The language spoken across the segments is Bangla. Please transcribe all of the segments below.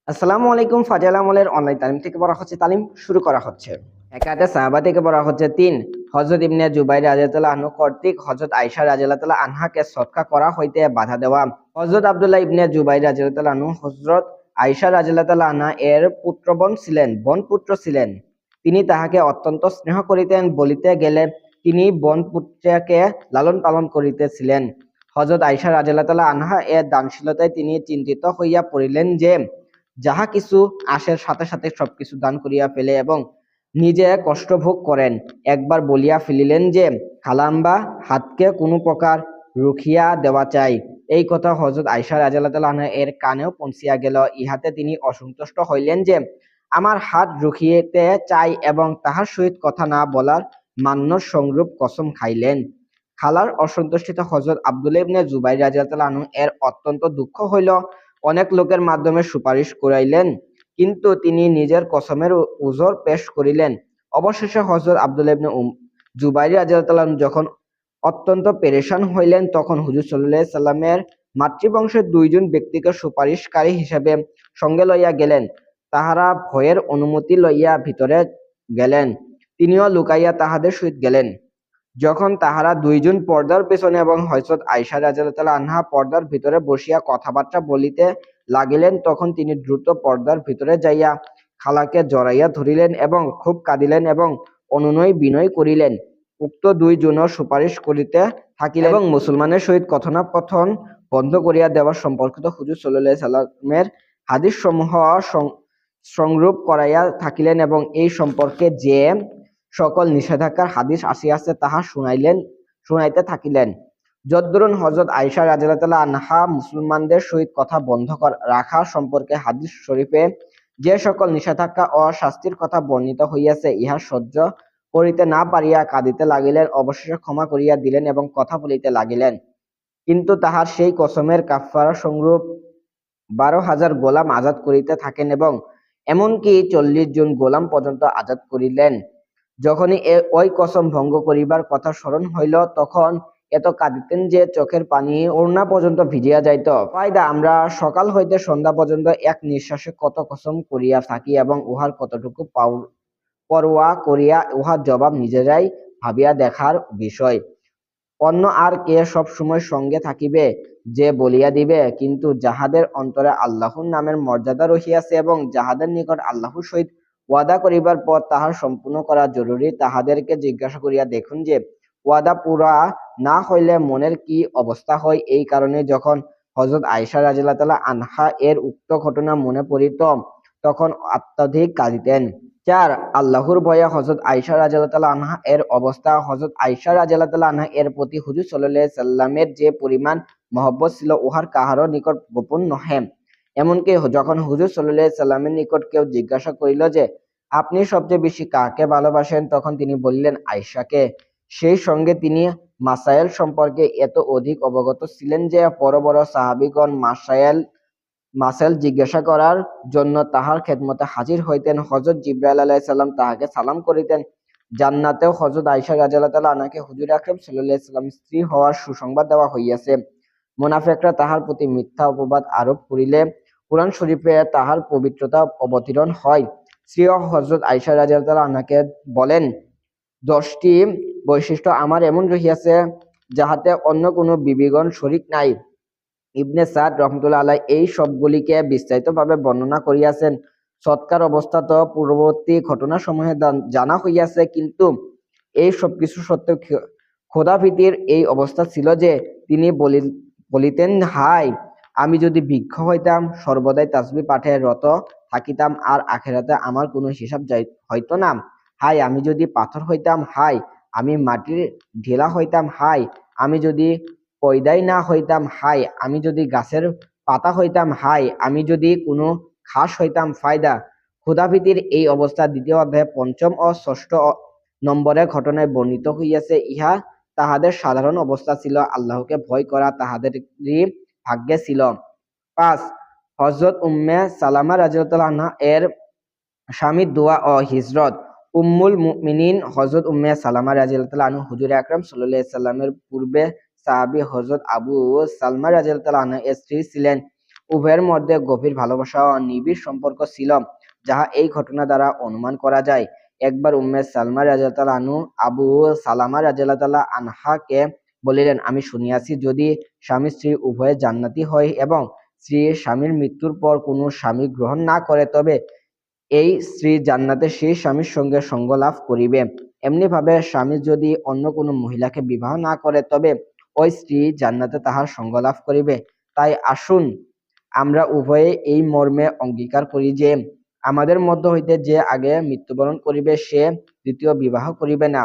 আসসালামু আলাইকুম। ফাজিল আমলের অনলাইন তালিম থেকে বলা হচ্ছে, তালিম শুরু করা হচ্ছে। হেকায়াতে সাহাবা থেকে বলা হচ্ছে ৩, হযরত ইবনে জুবাইর রাদিয়াল্লাহু আনহু কর্তৃক হযরত আয়েশা রাদিয়াল্লাহু আনহাকে সদকা করা হইতে বাধা দেওয়া। হযরত আব্দুল্লাহ ইবনে জুবাইর রাদিয়াল্লাহু আনহু হযরত আয়েশা রাদিয়াল্লাহু আনহা এর পুত্র ছিলেন। তিনি তাহাকে অত্যন্ত স্নেহ করিতেন, বলিতে গেলে তিনি পুত্রকে লালন পালন করিতেছিলেন। হযরত আয়েশা রাদিয়াল্লাহু আনহা এর দানশীলতায় তিনি চিন্তিত হইয়া পড়িলেন যে যাহা কিছু আসে সাথে সাথে সবকিছু দান করিয়া ফেলে এবং নিজে কষ্ট ভোগ করেন। একবার বলিয়া ফেলিলেন যে খালাম্বা হাতকে কোনো প্রকার রুখিয়া দেওয়া চাই। এই কথা হযরত আয়েশা রাদিয়াল্লাহু আনহা এর কানেও পৌঁছিয়া গেল। ইহাতে তিনি অসন্তুষ্ট হইলেন যে আমার হাত রুখিতে চাই এবং তাহার সহিত কথা না বলার মান্য সংরূপ কসম খাইলেন। খালার অসন্তুষ্টিতে হযরত আব্দুল্লাহ ইবনে জুবাইর রাদিয়াল্লাহু আনহু এর অত্যন্ত দুঃখ হইল। অনেক লোকের মাধ্যমে সুপারিশ করাইলেন, কিন্তু তিনি নিজের কসমের উযর পেশ করিলেন। অবশেষে হযরত আব্দুল্লাহ ইবনে জুবাইর রাদিয়াল্লাহু আনহু যখন অত্যন্ত পেরেশান হইলেন, তখন হুজুর সাল্লাল্লাহু আলাইহি সাল্লামের মাতৃবংশের দুইজন ব্যক্তিকে সুপারিশকারী হিসেবে সঙ্গে লইয়া গেলেন। তাহারা ভয়ের অনুমতি লইয়া ভিতরে গেলেন। তিনিও লুকাইয়া তাহাদের সহিত গেলেন। যখন তাহারা দুইজন পর্দার পেছনে এবং হযরত আয়েশা রাদিয়াল্লাহু আনহা পর্দার ভিতরে বসিয়া কথাবার্তা বলিতে লাগিলেন, তখন তিনি দ্রুত পর্দার ভিতরে যাইয়া খালাকে জড়াইয়া ধরিলেন এবং খুব কাঁদিলেন এবং অনুনয় বিনয় করিলেন। উক্ত দুইজনও সুপারিশ করিতে থাকিলেন এবং মুসলমানের সহিত কথোপকথন বন্ধ করিয়া দেওয়া সম্পর্কিত হুজুর সাল্লাল্লাহু আলাইহি সাল্লামের হাদিস সমূহ সংরূপ করাইয়া থাকিলেন এবং এই সম্পর্কে যে সকল নিষেধাজ্ঞার হাদিস আসিয়াছে তাহা শুনাইতে থাকিলেন। যদ্দরুন হযরত আয়েশা রাদিয়াল্লাহু আনহা মুসলমানদের সহিত কথা বন্ধ রাখা সম্পর্কে হাদিস শরীফে যে সকল নিষেধাজ্ঞা ও শাস্তির কথা বর্ণিত হইয়াছে, ইহা সহ্য করিতে না পারিয়া কাঁদিতে লাগিলেন। অবশেষে ক্ষমা করিয়া দিলেন এবং কথা বলিতে লাগিলেন। কিন্তু তাহার সেই কসমের কাফফারা সংরূপ ১২,০০০ গোলাম আজাদ করিতে থাকেন এবং এমনকি ৪০ জন গোলাম পর্যন্ত আজাদ করিলেন। যখনই ওই কসম ভঙ্গ করিবার কথা স্মরণ হইল, তখন এত কাঁদিতেন যে চোখের পানি ওড়না পর্যন্ত ভিজিয়া যাইত। ফায়দা, আমরা সকাল হইতে সন্ধ্যা পর্যন্ত এক নিঃশ্বাসে কত কসম করিয়া থাকি এবং উহার কতটুকু পরোয়া করিয়া উহার জবাব নিজেরাই ভাবিয়া দেখার বিষয়। অন্য আর কে সব সময় সঙ্গে থাকিবে যে বলিয়া দিবে? কিন্তু যাহাদের অন্তরে আল্লাহর নামের মর্যাদা রহিয়াছে এবং যাহাদের নিকট আল্লাহর সহিত ওয়াদা করিবার পর তাহার সম্পূর্ণ করা জরুরি, তাহাদেরকে জিজ্ঞাসা করিয়া দেখুন যে ওয়াদা পুরা না হইলে মনের কি অবস্থা হয়। এই কারণে যখন হযরত আয়েশা রাদিয়াল্লাহু আনহা এর উক্ত ঘটনা মনে পড়িত, তখন অত্যধিক কাঁদিতেন। ৪, আল্লাহর ভয়ে হযরত আয়েশা রাদিয়াল্লাহু আনহা এর অবস্থা। হযরত আয়েশা রাদিয়াল্লাহু আনহা এর প্রতি হুজুর সাল্লাল্লাহু আলাইহি সাল্লামের যে পরিমাণ মহব্বত ছিল, উহার কাহারও নিকট গোপন নহে। এমনকি যখন হুজুর সাল্লাল্লাহু আলাইহি সাল্লামের নিকট কেউ জিজ্ঞাসা করিল যে আপনি সবচেয়ে বেশি কাকে ভালোবাসেন, তখন তিনি বললেন আয়েশাকে। সেই সঙ্গে তিনি মাসায়েল সম্পর্কে এত অধিক অবগত ছিলেন যে বড় বড় সাহাবীগণ মাসাইল জিজ্ঞাসা করার জন্য তাহার খেদমতে হাজির হইতেন। হযরত জিবরাইল আলাইহিস সালাম তাহাকে সালাম করিতেন। জান্নাতেও হযরত আয়েশা রাদিয়াল্লাহু আনহাকে হুজুর আকরাম সাল্লাল্লাহু আলাইহি ওয়াসাল্লামের স্ত্রী হওয়ার সুসংবাদ দেওয়া হইয়াছে। মুনাফিকরা তাহার প্রতি মিথ্যা অপবাদ আরোপ করিলে কুরআন শরীফে তাহার পবিত্রতা অবতীর্ণ হয়। স্ত্রীও হযরত আয়েশা রাদিয়াল্লাহু আনহাকে বলেন, ১০টি বৈশিষ্ট্য আমার এমন রহিয়াছে যাহাতে অন্য কোনো বিবিগণ শরীক নাই। ইবনে সাদ রহমতুল্লাহ আলাইহি এই সবগুলিকে বিস্তারিতভাবে বর্ণনা করিয়াছেন। সৎকার অবস্থা তো পূর্ববর্তী ঘটনাসমূহে জানা হইয়াছে, কিন্তু এই সবকিছু সত্ত্বেও খোদাভীতির এই অবস্থা ছিল যে তিনি বলিতেন, হায়, আমি যদি বৃক্ষ হইতাম, সর্বদাই তাসবিহ পাঠে রত থাকিতাম আর আখিরাতে আমার কোনো হিসাব হইত না। হায়, আমি যদি পাথর হইতাম, হায় আমি মাটির ঢেলা হইতাম, হায় আমি যদি পয়দাই না হইতাম, হায় আমি যদি গাছের পাতা হইতাম, হায় আমি যদি কোনো ঘাস হইতাম। ফায়দা, ক্ষুধাভীতির এই অবস্থা দ্বিতীয় অধ্যায়ে ৫ম ও ৬ষ্ঠ নম্বরে ঘটনায় বর্ণিত হইয়াছে। ইহা তাহাদের সাধারণ অবস্থা ছিল। আল্লাহকে ভয় করা তাহাদেরই ভাগ্যে ছিল। ৫, হযরত উম্মে সালামা রাদিয়াল্লাহু আনহা এর স্বামীর দোয়া ও হিজরত। উম্মুল মুমিনিন হযরত উম্মে সালামা রাদিয়াল্লাহু আনহা হুজুর আকরাম সাল্লাল্লাহু আলাইহি সাল্লামের পূর্বে সাহাবী হযরত আবু সালমা রাদিয়াল্লাহু আনহু এর স্ত্রী ছিলেন। উভয়ের মধ্যে গভীর ভালোবাসা ও নিবিড় সম্পর্ক ছিল, যাহা এই ঘটনা দ্বারা অনুমান করা যায়। একবার উম্মে সালমা রাদিয়াল্লাহু আনহু আবু সালামা রাদিয়াল্লাহু আনহাকে বলিলেন, আমি শুনিয়াছি যদি স্বামী স্ত্রী উভয়ে জান্নাতি হয় এবং স্ত্রী স্বামীর মৃত্যুর পর কোনো স্বামী গ্রহণ না করে, তবে এই স্ত্রী জান্নাতে সেই স্বামীর সঙ্গে সঙ্গ লাভ করিবে। এমনি ভাবে স্বামী যদি অন্য কোনো মহিলাকে বিবাহ না করে, তবে ওই স্ত্রী জান্নাতে তাহার সঙ্গ লাভ করিবে। তাই আসুন আমরা উভয়ে এই মর্মে অঙ্গীকার করি যে আমাদের মধ্য হইতে যে আগে মৃত্যুবরণ করিবে সে দ্বিতীয় বিবাহ করিবে না।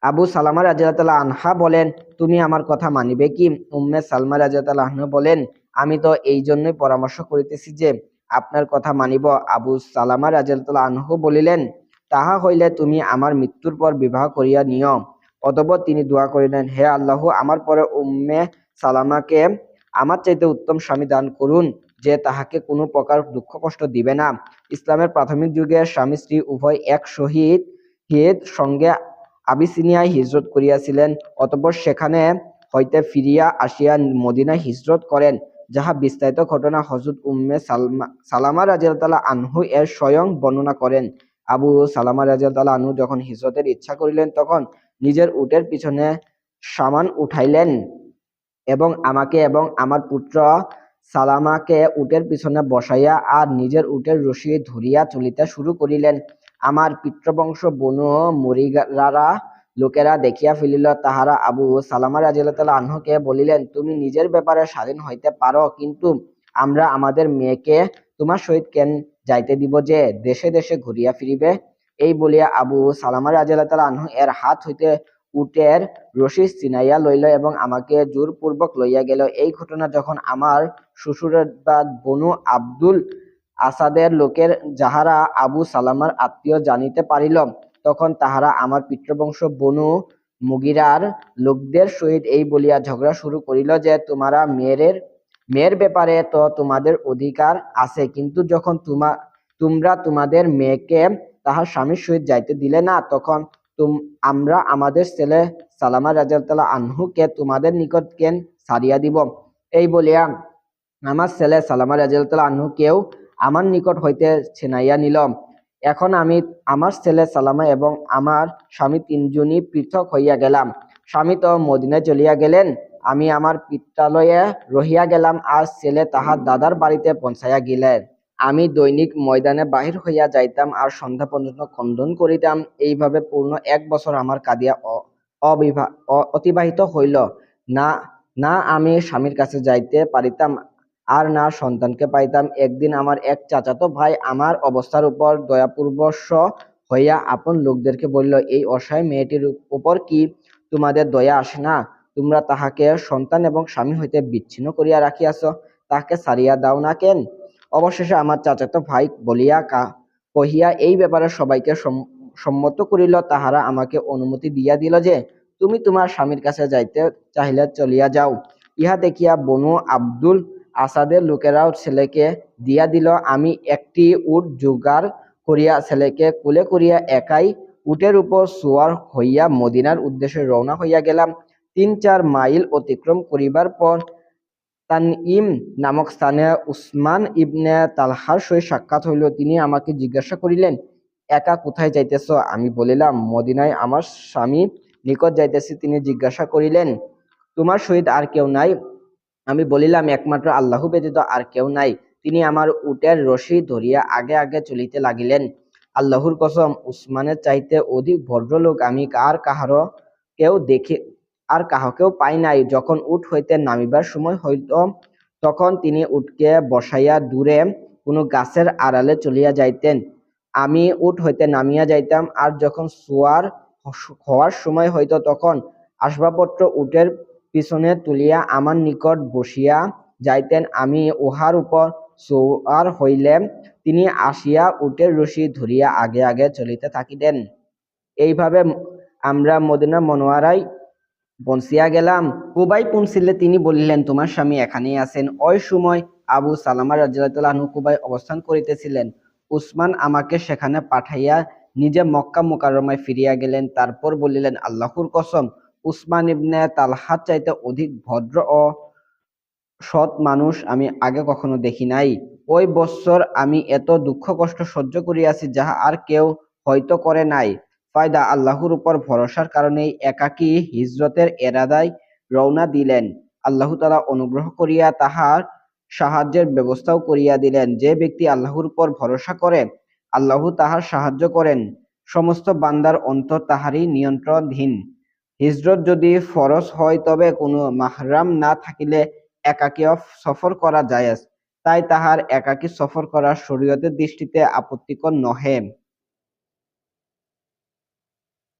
আবু সালামা রাদিয়াল্লাহু আনহা বলেন, তুমি আমার কথা মানিবে কি? উম্মে সালমা রাদিয়াল্লাহু আনহা বলেন, আমি তো এই জন্যই পরামর্শ করিতেছি যে আপনার কথা মানিব। আবু সালামা রাদিয়াল্লাহু আনহু বলিলেন, তাহা হইলে তুমি আমার মৃত্যুর পর বিবাহ করিয়া নিও। অতঃপর তিনি দোয়া করিলেন, হে আল্লাহ, আমার পরে উম্মে সালামাকে আমার চাইতে উত্তম স্বামী দান করুন, যে তাহাকে কোনো প্রকার দুঃখ কষ্ট দিবে না। ইসলামের প্রাথমিক যুগে স্বামী স্ত্রী উভয় এক সহিত সঙ্গে আবিসিনিয়ায় হিজরত করিয়াছিলেন। অতঃপর সেখানে হইতে ফিরিয়া আসিয়া মদিনায় হিজরত করেন, যাহা বিস্তারিত ঘটনা হযরত উম্মে সালামা রাদিয়াল্লাহু আনহু এর স্বয়ং বর্ণনা করেন। আবু সালামা রাদিয়াল্লাহু আনহু যখন হিজরতের ইচ্ছা করিলেন, তখন নিজের উটের পিছনে সামান উঠাইলেন এবং আমাকে এবং আমার পুত্র সালামাকে উটের পিছনে বসাইয়া আর নিজের উটের রশি ধরিয়া চলিতে শুরু করিলেন। আমার পিতৃবংশ বনু মুগিরারা লোকেরা দেখিয়া ফেলিল। তাহারা আবু সালামা রাদিয়াল্লাহু আনহুকে বলিলেন, তুমি নিজের ব্যাপারে স্বাধীন হইতে পারো, কিন্তু আমরা আমাদের মেয়েকে তোমার সহিত কেন যাইতে দিব যে দেশে দেশে ঘুরিয়া ফিরিবে? এই বলিয়া আবু সালামা রাদিয়াল্লাহু আনহু এর হাত হইতে উটের রশি ছিনাইয়া লইল এবং আমাকে জোরপূর্বক লইয়া গেল। এই ঘটনা যখন আমার শ্বশুরের বনু আব্দুল আসাদের লোকের, যাহারা আবু সালামার আত্মীয়, জানিতে পারিল, তখন তাহারা আমার পিতৃবংশ বনু মুগিরার লোকদের সহিত এই বলিয়া ঝগড়া শুরু করিল যে তোমরা মেয়ের ব্যাপারে তো তোমাদের অধিকার আছে, কিন্তু যখন তোমরা তোমাদের মেয়েকে তাহার স্বামীর সহিত যাইতে দিলে না, তখন আমরা আমাদের ছেলে সালামা রাদিয়াল্লাহু আনহুকে তোমাদের নিকট কেন ছাড়িয়া দিব? এই বলিয়া আমার ছেলে সালামা রাদিয়াল্লাহু আনহুকেও আমার নিকট হইতে ছিনাইয়া নিল। এখন আমি, আমার ছেলে সালামা এবং আমার স্বামী তিনজনই পৃথক হইয়া গেলাম। স্বামী তো মদিনায় চলিয়া গেলেন, আমি আমার পিত্রালয়ে রহিয়া গেলাম, আর ছেলে তাহার দাদার বাড়িতে পৌঁছাইয়া গেলেন। আমি দৈনিক ময়দানে বাহির হইয়া যাইতাম আর সন্ধ্যা পর্যন্ত ক্রন্দন করিতাম। এইভাবে পূর্ণ 1 বছর আমার কাঁদিয়া অতিবাহিত হইল। না না আমি স্বামীর কাছে যাইতে পারিতাম, আর না সন্তানকে পাইতাম। একদিন আমার এক চাচাতো ভাই আমার অবস্থার উপর দয়াপূর্বশ হইয়া আপন লোকদেরকে বলিল, এই অসহায় মেয়েটির উপর কি তোমাদের দয়া আসে না? তোমরা তাহাকে সন্তান এবং স্বামী হইতে বিচ্ছিন্ন করিয়া রাখিয়াছ, তাহাকে ছাড়িয়া দাও না কেন? অবশেষে আমার চাচাতো ভাই বলিয়া কহিয়া এই ব্যাপারে সবাইকে সম্মত করিল। তাহারা আমাকে অনুমতি দিয়া দিল যে তুমি তোমার স্বামীর কাছে যাইতে চাহিলে চলিয়া যাও। ইহা দেখিয়া বনু আব্দুল আসাদের লোকেরাও ছেলেকে দিয়া দিল। আমি একটি উট জোগাড় করিয়া ছেলেকে কোলে করিয়া একাই উটের উপর সোয়ার হইয়া মদিনার উদ্দেশ্যে রওনা হইয়া গেলাম। 3-4 মাইল অতিক্রম করিবার পর তানঈম নামক স্থানে উসমান ইবনে তালহার সহিত সাক্ষাৎ হইল। তিনি আমাকে জিজ্ঞাসা করিলেন, একা কোথায় যাইতেছ? আমি বলিলাম, মদিনায় আমার স্বামী নিকট যাইতেছি। তিনি জিজ্ঞাসা করিলেন, তোমার সহিত আর কেউ নাই? আমি বলিলাম, একমাত্র আল্লাহ ব্যতীত আর কেউ নাই। তিনি আমার উটের রশি ধরিয়া আগে আগে চলিতে লাগিলেন। আল্লাহর কসম, উসমানের চাইতে অধিক ভদ্রলোক আমি আর কাহাকেও পাই নাই। যখন উট হইতে নামিবার সময় হইত, তখন তিনি উটকে বসাইয়া দূরে কোনো গাছের আড়ালে চলিয়া যাইতেন। আমি উট হইতে নামিয়া যাইতাম, আর যখন সোয়ার হওয়ার সময় হইত, তখন আসবাবপত্র উটের পিছনে তুলিয়া আমার নিকট বসিয়া যাইতেন। আমি উহার উপর সোয়ার হইলে তিনি আসিয়া উটের রশি ধরিয়া আগে আগে চলিতে থাকিতেন। এইভাবে আমরা মদিনা মুনাওয়ারায় পৌঁছিয়া গেলাম। কুবায় পৌঁছিলে তিনি বলিলেন, তোমার স্বামী এখানেই আছেন। ওই সময় আবু সালামা রাদিয়াল্লাহু আনহু কুবায় অবস্থান করিতেছিলেন। উসমান আমাকে সেখানে পাঠাইয়া নিজে মক্কা মুকাররমায় ফিরিয়া গেলেন। তারপর বলিলেন, আল্লাহর কসম, উসমান ইবনে তালহার চাইতে অধিক ভদ্র ও সৎ মানুষ আমি আগে কখনো দেখি নাই। ওই বৎসর আমি এত দুঃখ কষ্ট সহ্য করিয়াছি যাহা আর কেউ হয়তো করে নাই। ফায়দা আল্লাহর উপর ভরসার কারণেই একাকী হিজরতের এরাদায় রওনা দিলেন। আল্লাহ তাআলা অনুগ্রহ করিয়া তাহার সাহায্যের ব্যবস্থাও করিয়া দিলেন। যে ব্যক্তি আল্লাহর উপর ভরসা করে আল্লাহ তাহার সাহায্য করেন। সমস্ত বান্দার অন্তর তাহারই নিয়ন্ত্রণাধীন। হিজরত যদি ফরজ হয় তবে কোনো মাহরাম না থাকিলে একাকী সফর করা জায়েজ, তাই তাহার একাকী সফর করা শরীয়তের দৃষ্টিতে আপত্তিকর নহে।